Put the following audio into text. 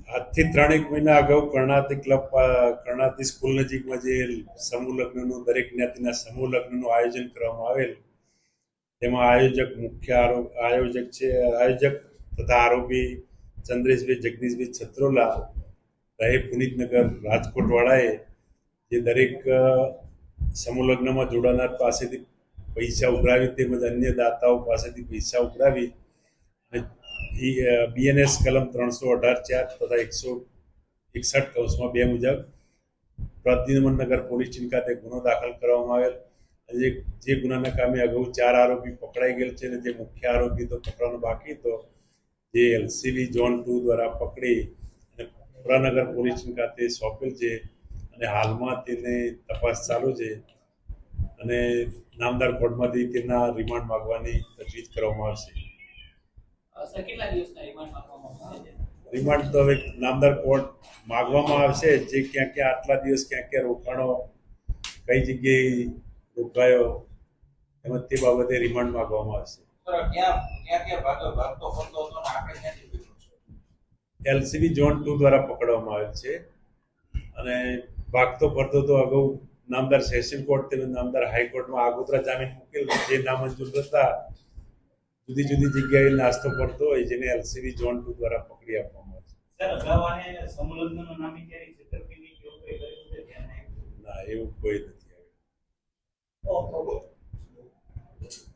આજથી 3 મહિના અગાઉ કર્ણાવતી સ્કૂલ નજીકમાં જે સમૂહ લગ્નનું દરેક જ્ઞાતિના સમૂહ લગ્નનું આયોજન કરવામાં આવેલ, તેમાં આયોજક તથા આરોપી ચંદ્રેશભાઈ જગદીશભાઈ છત્રોલા રહે પુનિતનગર રાજકોટ વાળાએ જે દરેક સમૂહ લગ્નમાં જોડાનાર પાસેથી પૈસા ઉઘરાવી તેમજ અન્ય દાતાઓ પાસેથી પૈસા ઉઘરાવી બીએનએસ કલમ 318(4) તથા 161(2) મુજબ પ્રદ્યુમનનગર પોલીસ સ્ટેશન ખાતે ગુનો દાખલ કરવામાં આવેલ. જે ગુનાના કામે અગાઉ 4 આરોપી પકડાઈ ગયેલ છે અને જે મુખ્ય આરોપી તો પકડવાનો બાકી હતો, જે એલસીબી ઝોન 2 દ્વારા પકડી અને પુરાનગર પોલીસ સ્ટેશન ખાતે સોંપેલ છે અને હાલમાં તેને તપાસ ચાલુ છે અને નામદાર કોર્ટમાંથી તેના રિમાન્ડ માંગવાની તજવીજ કરવામાં આવશે. રિમાન્ડ તો હવે નામદાર કોર્ટ માગવામાં આવશે, જે ક્યાં ક્યાં આટલા દિવસ ક્યાં ક્યાં રોકાણો, કઈ જગ્યાએ રોકાયો, એમાં તે બાબતે રિમાન્ડ માંગવામાં આવશે. એલસીબી ઝોન 2 દ્વારા પકડવામાં આવેલ છે અને ભાગતો ફરતો તો અગાઉ નામદાર સેશન કોર્ટ તેમજ નામદાર હાઈકોર્ટમાં આગોતરા જામીન મૂકેલ, જે નામંજૂર થતા જુદી જુદી જગ્યાએ નાસ્તો કરતો હોય, જેને એલસીબી ઝોન 2 દ્વારા પકડી આપવામાં